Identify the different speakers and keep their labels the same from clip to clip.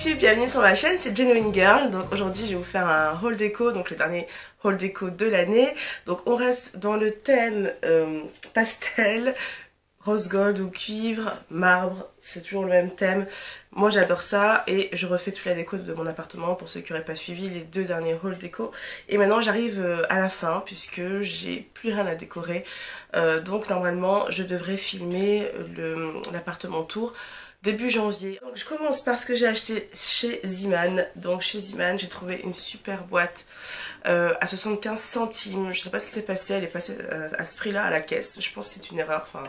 Speaker 1: YouTube, bienvenue sur ma chaîne, c'est Genuine Girl. Donc aujourd'hui je vais vous faire un haul déco, donc le dernier haul déco de l'année. Donc on reste dans le thème pastel, rose gold ou cuivre, marbre, c'est toujours le même thème. Moi j'adore ça et je refais toute la déco de mon appartement pour ceux qui n'auraient pas suivi les deux derniers hauls déco. Et maintenant j'arrive à la fin puisque j'ai plus rien à décorer. Donc normalement je devrais filmer l'appartement tour début janvier. Donc je commence par ce que j'ai acheté chez Zeeman. Donc chez Zeeman j'ai trouvé une super boîte à 75 centimes. Je sais pas ce qui s'est passé, elle est passée à ce prix là à la caisse. Je pense que c'est une erreur, enfin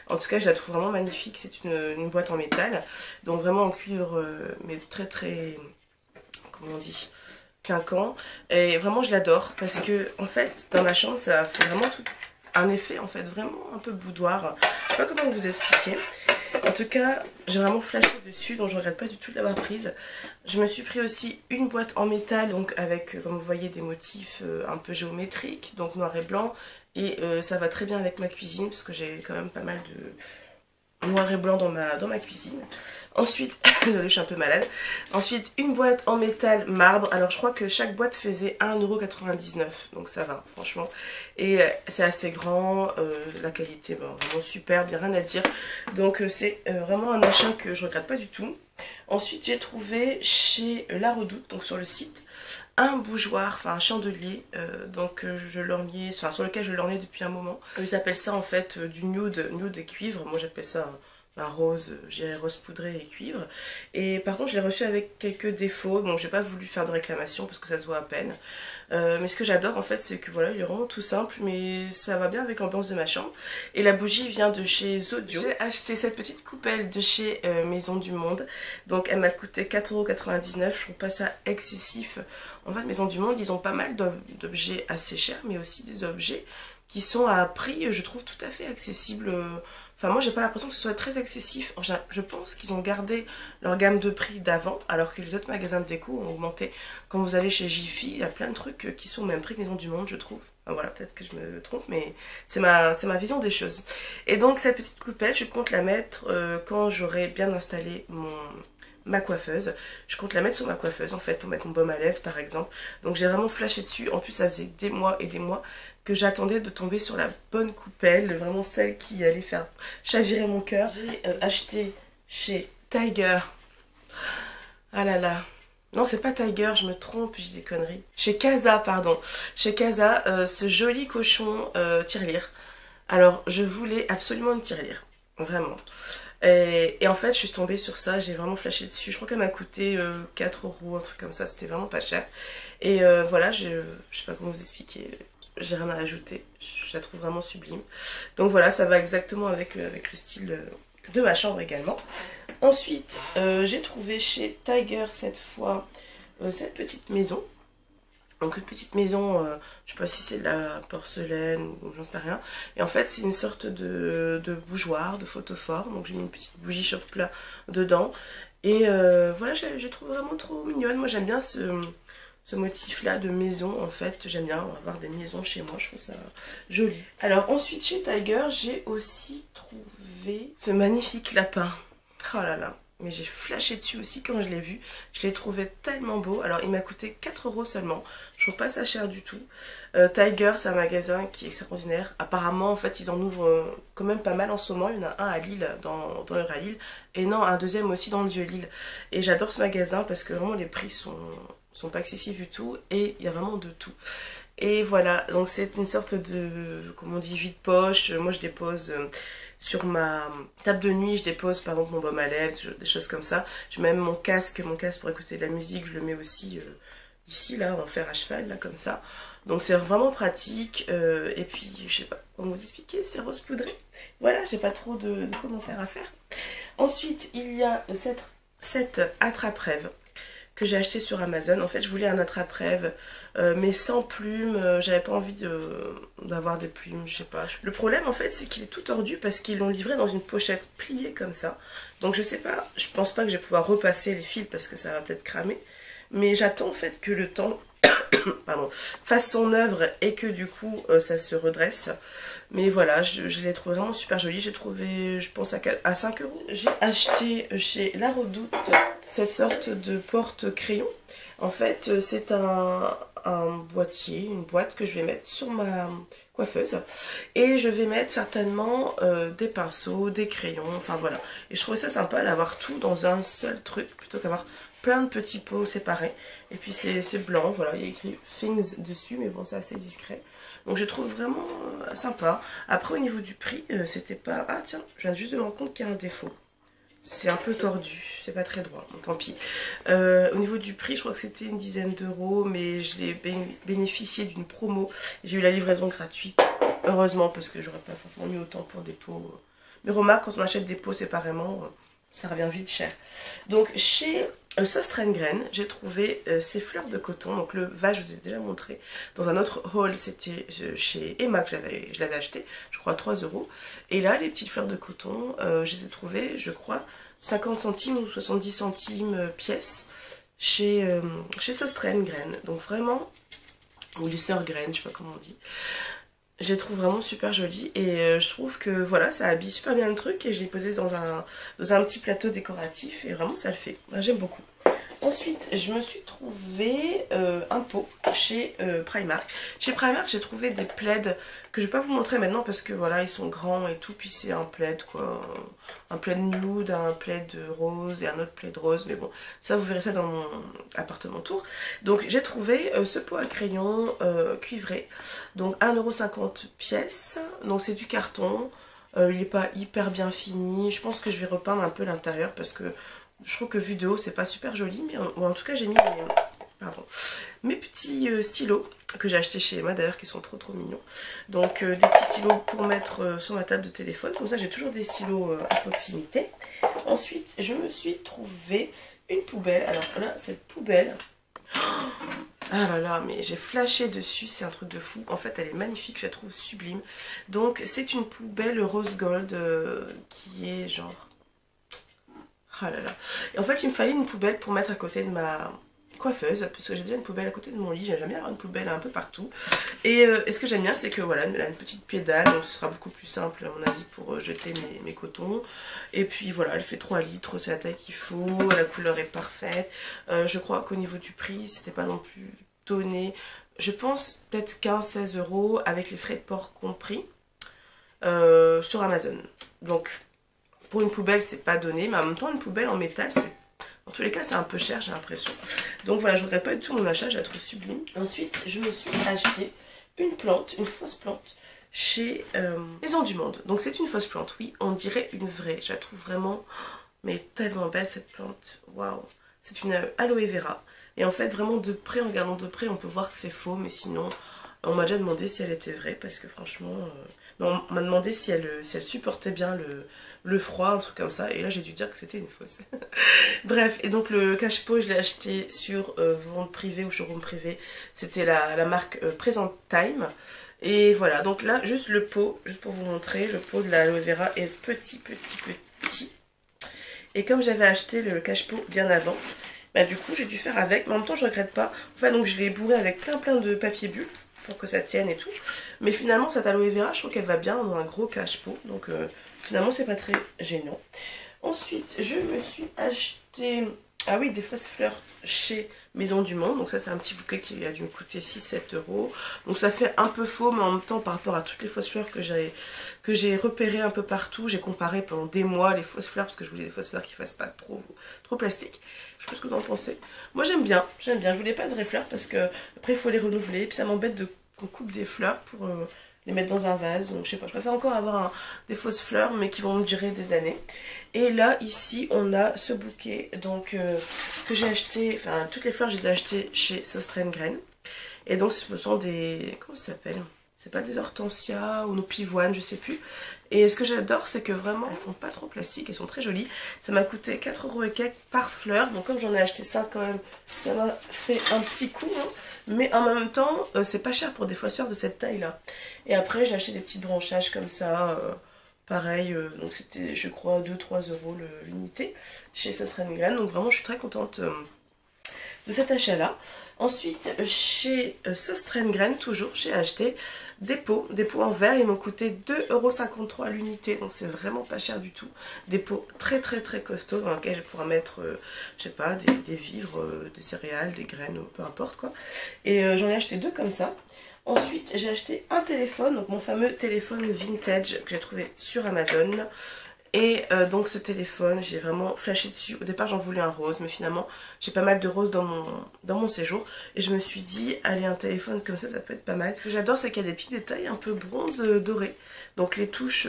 Speaker 1: en tout cas je la trouve vraiment magnifique. C'est une boîte en métal, donc vraiment en cuivre mais très comment on dit, clinquant. Et vraiment je l'adore parce que en fait dans ma chambre ça fait vraiment tout un effet en fait vraiment un peu boudoir. Je sais pas comment vous expliquer. En tout cas, j'ai vraiment flashé dessus, donc je regrette pas du tout de l'avoir prise. Je me suis pris aussi une boîte en métal, donc avec, comme vous voyez, des motifs un peu géométriques, donc noir et blanc. Et ça va très bien avec ma cuisine, parce que j'ai quand même pas mal de noir et blanc dans ma cuisine. Ensuite, désolée, je suis un peu malade. Ensuite, une boîte en métal marbre. Alors, je crois que chaque boîte faisait 1,99 €. Donc, ça va, franchement. Et c'est assez grand. La qualité, bon, vraiment super, bien rien à dire. Donc, c'est vraiment un achat que je regrette pas du tout. Ensuite, j'ai trouvé chez La Redoute, donc sur le site, un bougeoir, enfin un chandelier, sur lequel je lorgnais depuis un moment. Ils appellent ça en fait du nude et cuivre. Moi, j'appelle ça un rose, j'irais rose poudré et cuivre. Et par contre je l'ai reçu avec quelques défauts. Bon, j'ai pas voulu faire de réclamation parce que ça se voit à peine. Mais ce que j'adore en fait c'est que voilà, il est vraiment tout simple mais ça va bien avec l'ambiance de ma chambre. Et la bougie vient de chez Zodio. J'ai acheté cette petite coupelle de chez Maison du Monde. Donc elle m'a coûté 4,99 €. Je trouve pas ça excessif. En fait Maison du Monde ils ont pas mal d'objets assez chers mais aussi des objets qui sont à prix je trouve tout à fait accessible. Enfin moi j'ai pas l'impression que ce soit très excessif. Je pense qu'ils ont gardé leur gamme de prix d'avant alors que les autres magasins de déco ont augmenté. Quand vous allez chez Jiffy, il y a plein de trucs qui sont au même prix que Maison du Monde je trouve. Enfin, voilà, peut-être que je me trompe mais c'est ma vision des choses. Et donc cette petite coupelle je compte la mettre quand j'aurai bien installé ma coiffeuse. Je compte la mettre sur ma coiffeuse en fait pour mettre mon baume à lèvres par exemple. Donc j'ai vraiment flashé dessus. En plus ça faisait des mois et des mois que j'attendais de tomber sur la bonne coupelle, vraiment celle qui allait faire chavirer mon cœur. J'ai acheté chez Tiger. Ah là là. Non, c'est pas Tiger, je me trompe, j'ai des conneries. Chez Casa, pardon. Chez Casa, ce joli cochon tirelire. Alors, je voulais absolument une tirelire. Vraiment. Et en fait, je suis tombée sur ça, j'ai vraiment flashé dessus. Je crois qu'elle m'a coûté 4 €, un truc comme ça, c'était vraiment pas cher. Et voilà, je sais pas comment vous expliquer. J'ai rien à ajouter, je la trouve vraiment sublime. Donc voilà, ça va exactement avec le style de ma chambre également. Ensuite, j'ai trouvé chez Tiger cette fois cette petite maison. Donc une petite maison, je sais pas si c'est de la porcelaine ou j'en sais rien. Et en fait c'est une sorte de bougeoir, de photophore. Donc j'ai mis une petite bougie chauffe-plat dedans. Et voilà, je trouve vraiment trop mignonne. Moi j'aime bien ce motif là de maison en fait, j'aime bien avoir des maisons chez moi, je trouve ça joli. Alors ensuite chez Tiger j'ai aussi trouvé ce magnifique lapin. Oh là là, mais j'ai flashé dessus aussi quand je l'ai vu, je l'ai trouvé tellement beau. Alors il m'a coûté 4 € seulement, je trouve pas ça cher du tout. Tiger c'est un magasin qui est extraordinaire, apparemment en fait ils en ouvrent quand même pas mal en ce moment. Il y en a un à Lille, dans le à Lille, et non un deuxième aussi dans le vieux Lille. Et j'adore ce magasin parce que vraiment les prix sont pas accessibles du tout et il y a vraiment de tout. Et voilà, donc c'est une sorte de, comment on dit, vide-poche. Moi je dépose sur ma table de nuit, je dépose par exemple mon baume à lèvres, des choses comme ça. Je mets même mon casque pour écouter de la musique, je le mets aussi ici là en fer à cheval là comme ça. Donc c'est vraiment pratique et puis je sais pas comment vous expliquer, c'est rose poudré. Voilà, j'ai pas trop de commentaires à faire. Ensuite il y a cette attrape-rêve que j'ai acheté sur Amazon. En fait je voulais un attrape-rêve mais sans plumes, j'avais pas envie d'avoir des plumes, je sais pas. Le problème en fait c'est qu'il est tout tordu parce qu'ils l'ont livré dans une pochette pliée comme ça. Donc je sais pas, je pense pas que je vais pouvoir repasser les fils parce que ça va peut-être cramer. Mais j'attends en fait que le temps pardon, fasse son œuvre et que du coup ça se redresse. Mais voilà, je l'ai trouvé vraiment super joli. J'ai trouvé, je pense, à 5 €. J'ai acheté chez La Redoute cette sorte de porte-crayon. En fait, c'est un boîtier, une boîte que je vais mettre sur ma coiffeuse. Et je vais mettre certainement des pinceaux, des crayons, enfin voilà. Et je trouvais ça sympa d'avoir tout dans un seul truc, plutôt qu'avoir plein de petits pots séparés. Et puis c'est blanc, voilà, il y a écrit Things dessus, mais bon, c'est assez discret. Donc je trouve vraiment sympa. Après, au niveau du prix, c'était pas... Ah tiens, je viens juste de me rendre compte qu'il y a un défaut. C'est un peu tordu, c'est pas très droit, bon, tant pis. Au niveau du prix, je crois que c'était une dizaine d'euros, mais je l'ai bénéficié d'une promo. J'ai eu la livraison gratuite, heureusement, parce que j'aurais pas forcément mis autant pour des pots. Mais remarque, quand on achète des pots séparément, ça revient vite cher. Donc chez Søstrene, j'ai trouvé ces fleurs de coton. Donc le vase, je vous ai déjà montré dans un autre haul, c'était chez Emma que je l'avais acheté, je crois 3 euros. Et là, les petites fleurs de coton, je les ai trouvées, je crois, 50 centimes ou 70 centimes pièce chez Søstrene. Donc vraiment, ou les sœurs graines, je sais pas comment on dit. Je les trouve vraiment super jolies et je trouve que voilà, ça habille super bien le truc et je l'ai posé dans un petit plateau décoratif et vraiment ça le fait. J'aime beaucoup. Ensuite, je me suis trouvé un pot chez Primark. Chez Primark, j'ai trouvé des plaids que je vais pas vous montrer maintenant parce que voilà, ils sont grands et tout. Puis c'est un plaid quoi, un plaid nude, un plaid rose et un autre plaid rose. Mais bon, ça vous verrez ça dans mon appartement tour. Donc j'ai trouvé ce pot à crayon cuivré. Donc 1,50 € pièce. Donc c'est du carton. Il n'est pas hyper bien fini. Je pense que je vais repeindre un peu l'intérieur parce que je trouve que vu de haut c'est pas super joli, mais en tout cas j'ai mis mes petits stylos que j'ai achetés chez Emma d'ailleurs, qui sont trop mignons. Donc des petits stylos pour mettre sur ma table de téléphone, comme ça j'ai toujours des stylos à proximité. Ensuite je me suis trouvé une poubelle. Alors là, cette poubelle, ah là là, mais j'ai flashé dessus, c'est un truc de fou. En fait elle est magnifique, je la trouve sublime. Donc c'est une poubelle rose gold qui est genre... Ah là là. Et en fait il me fallait une poubelle pour mettre à côté de ma coiffeuse, parce que j'ai déjà une poubelle à côté de mon lit. J'aime bien avoir une poubelle un peu partout. Et ce que j'aime bien, c'est que voilà, elle a une petite pédale, donc ce sera beaucoup plus simple à mon avis pour jeter mes cotons. Et puis voilà, elle fait 3 litres, c'est la taille qu'il faut, la couleur est parfaite. Je crois qu'au niveau du prix, c'était pas non plus donné. Je pense peut-être 15-16 € avec les frais de port compris sur Amazon. Donc pour une poubelle c'est pas donné, mais en même temps une poubelle en métal c'est... En tous les cas c'est un peu cher, j'ai l'impression. Donc voilà, je regrette pas du tout mon achat, je la trouve sublime. Ensuite je me suis acheté une plante, une fausse plante chez Maison du Monde. Donc c'est une fausse plante, oui, on dirait une vraie. Je la trouve vraiment, mais tellement belle cette plante. Waouh. C'est une aloe vera. Et en fait vraiment de près, en regardant de près, on peut voir que c'est faux, mais sinon on m'a déjà demandé si elle était vraie parce que franchement... Non, on m'a demandé si elle supportait bien le froid, un truc comme ça, et là j'ai dû dire que c'était une fausse. Bref, et donc le cache-pot je l'ai acheté sur vente privée ou showroom privé, c'était la marque Present Time. Et voilà, donc là juste le pot, juste pour vous montrer, le pot de l'aloe vera est petit. Et comme j'avais acheté le cache-pot bien avant, bah du coup j'ai dû faire avec, mais en même temps je regrette pas. Enfin donc je l'ai bourré avec plein de papier bulle pour que ça tienne et tout. Mais finalement cette aloe vera, je trouve qu'elle va bien dans un gros cache-pot, donc finalement c'est pas très gênant. Ensuite je me suis acheté, ah oui, des fausses fleurs chez Maison du Monde. Donc ça c'est un petit bouquet qui a dû me coûter 6-7 €. Donc ça fait un peu faux, mais en même temps par rapport à toutes les fausses fleurs que j'ai repérées un peu partout, j'ai comparé pendant des mois les fausses fleurs parce que je voulais des fausses fleurs qui fassent pas trop plastique. Je sais pas ce que vous en pensez. Moi j'aime bien. Je voulais pas de vraies fleurs parce que après il faut les renouveler, et puis ça m'embête qu'on coupe des fleurs pour les mettre dans un vase. Donc je sais pas, je préfère encore avoir des fausses fleurs mais qui vont me durer des années. Et là ici on a ce bouquet donc que j'ai acheté, enfin toutes les fleurs je les ai achetées chez Søstrene. Et donc ce sont des, comment ça s'appelle, c'est pas des hortensias ou nos pivoines, je sais plus. Et ce que j'adore c'est que vraiment elles font pas trop plastique, elles sont très jolies. Ça m'a coûté 4 € et quelques par fleur, donc comme j'en ai acheté 5 quand même, ça m'a fait un petit coup hein. Mais en même temps c'est pas cher pour des fleurs de cette taille là. Et après j'ai acheté des petits branchages comme ça, pareil, donc c'était je crois 2-3 € l'unité chez Søstrene. Donc vraiment je suis très contente de cet achat-là. Ensuite, chez Söstrengren, toujours, j'ai acheté des pots en verre. Ils m'ont coûté 2,53 € à l'unité, donc c'est vraiment pas cher du tout. Des pots très costauds dans lesquels je pourrais mettre, je sais pas, des vivres, des céréales, des graines, peu importe quoi. Et j'en ai acheté 2 comme ça. Ensuite, j'ai acheté un téléphone, donc mon fameux téléphone vintage que j'ai trouvé sur Amazon. Et donc ce téléphone, j'ai vraiment flashé dessus. Au départ j'en voulais un rose, mais finalement j'ai pas mal de roses dans mon séjour. Et je me suis dit, allez, un téléphone comme ça peut être pas mal. Ce que j'adore, c'est qu'il y a des petits détails un peu bronze doré. Donc les touches,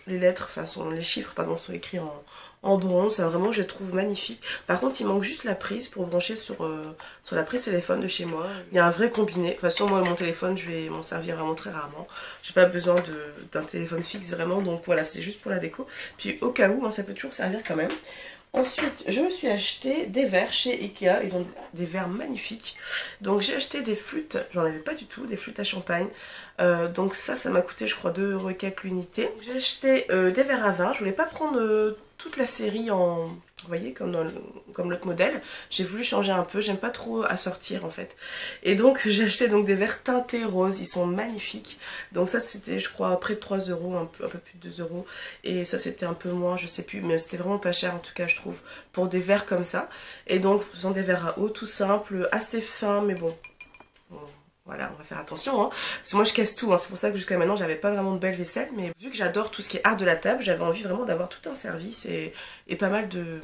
Speaker 1: les lettres, enfin les chiffres pardon, sont écrits en bronze. Vraiment je les trouve magnifiques. Par contre il manque juste la prise pour brancher sur la prise téléphone de chez moi. Il y a un vrai combiné. De toute façon moi mon téléphone je vais m'en servir vraiment très rarement. J'ai pas besoin d'un téléphone fixe vraiment, donc voilà, c'est juste pour la déco. Puis au cas où, hein, ça peut toujours servir quand même. Ensuite, je me suis acheté des verres chez Ikea. Ils ont des verres magnifiques. Donc j'ai acheté des flûtes, j'en avais pas du tout, des flûtes à champagne. Donc ça m'a coûté je crois 2 € et quelques l'unité. J'ai acheté des verres à vin. Je voulais pas prendre toute la série en... Vous voyez, comme l'autre modèle. J'ai voulu changer un peu, j'aime pas trop assortir en fait. Et donc j'ai acheté donc des verres teintés roses, ils sont magnifiques. Donc ça c'était je crois près de 3 €, un peu plus de 2 €. Et ça c'était un peu moins, je sais plus, mais c'était vraiment pas cher en tout cas je trouve, pour des verres comme ça. Et donc ce sont des verres à eau tout simples, assez fins, mais bon... Voilà, on va faire attention, hein. Parce que moi je casse tout, hein. C'est pour ça que jusqu'à maintenant j'avais pas vraiment de belle vaisselle. Mais vu que j'adore tout ce qui est art de la table, j'avais envie vraiment d'avoir tout un service et pas mal de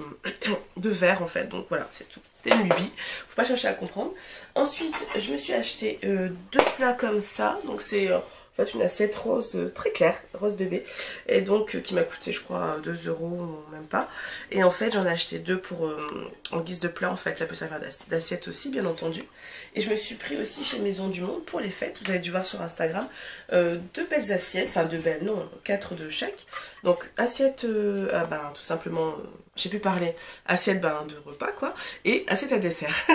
Speaker 1: verres en fait. Donc voilà, c'est tout. C'était une lubie, faut pas chercher à comprendre. Ensuite, je me suis acheté 2 plats comme ça. Donc c'est... en fait une assiette rose très claire, rose bébé, et donc qui m'a coûté je crois 2 €, même pas. Et en fait j'en ai acheté 2 pour en guise de plat, en fait ça peut servir d'assiette aussi bien entendu. Et je me suis pris aussi chez Maison du Monde pour les fêtes, vous avez dû voir sur Instagram, 2 belles assiettes, enfin 2 belles, non, 4 de chaque. Donc assiette, tout simplement, j'ai pu parler, assiette de repas quoi, et assiette à dessert.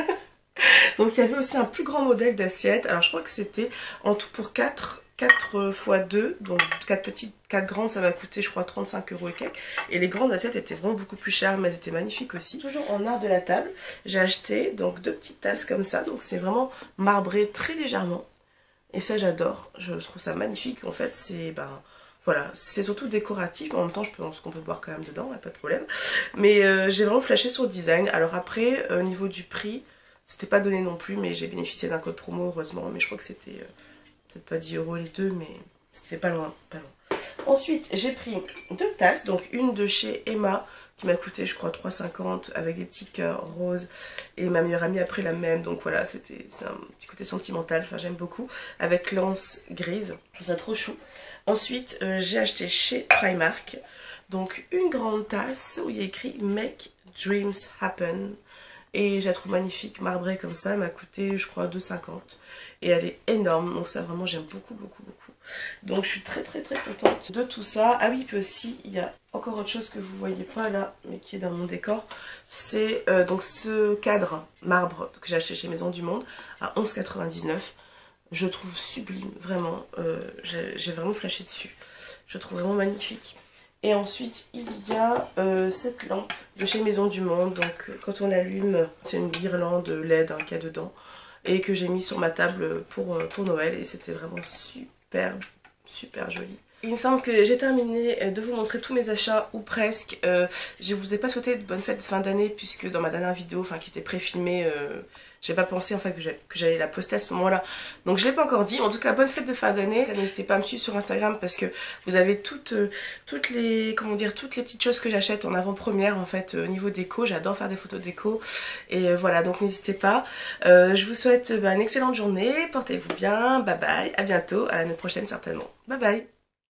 Speaker 1: Donc il y avait aussi un plus grand modèle d'assiette, alors je crois que c'était en tout pour 4 x 2, donc 4 petites, 4 grandes, ça m'a coûté je crois 35 € et quelques. Et les grandes assiettes étaient vraiment beaucoup plus chères, mais elles étaient magnifiques aussi. Toujours en art de la table, j'ai acheté donc 2 petites tasses comme ça, donc c'est vraiment marbré très légèrement. Et ça j'adore, je trouve ça magnifique. En fait c'est voilà, c'est surtout décoratif, mais en même temps je pense qu'on peut boire quand même dedans, pas de problème. Mais j'ai vraiment flashé sur le design. Alors après, au niveau du prix, c'était pas donné non plus, mais j'ai bénéficié d'un code promo heureusement, mais je crois que c'était... peut-être pas 10 € les deux, mais c'était pas loin, pas loin. Ensuite, j'ai pris 2 tasses, donc une de chez Emma, qui m'a coûté je crois 3,50 € avec des petits cœurs roses. Et ma meilleure amie a pris la même, donc voilà, c'est un petit côté sentimental, enfin j'aime beaucoup. Avec l'anse grise, je trouve ça trop chou. Ensuite, j'ai acheté chez Primark, donc une grande tasse où il y a écrit Make Dreams Happen. Et je la trouve magnifique, marbrée comme ça, elle m'a coûté je crois 2,50 €. Et elle est énorme, donc ça vraiment j'aime beaucoup. Donc je suis très contente de tout ça. Ah oui, puis aussi il y a encore autre chose que vous voyez pas là, mais qui est dans mon décor. C'est donc ce cadre marbre que j'ai acheté chez Maison du Monde à 11,99 €. Je trouve sublime, vraiment, j'ai vraiment flashé dessus. Je trouve vraiment magnifique. Et ensuite il y a cette lampe de chez Maison du Monde, donc quand on l'allume c'est une guirlande LED qu'il y a dedans et que j'ai mis sur ma table pour Noël, et c'était vraiment super joli. Il me semble que j'ai terminé de vous montrer tous mes achats, ou presque. Je vous ai pas souhaité de bonnes fêtes de fin d'année puisque dans ma dernière vidéo, qui était pré-filmée, j'ai pas pensé en fait que j'allais la poster à ce moment là, donc je l'ai pas encore dit. En tout cas, bonne fête de fin d'année. N'hésitez pas à me suivre sur Instagram parce que vous avez toutes les petites choses que j'achète en avant-première en fait au niveau déco. J'adore faire des photos déco et voilà, donc n'hésitez pas. Je vous souhaite une excellente journée, portez-vous bien, bye bye, à bientôt, à l'année prochaine certainement, bye bye.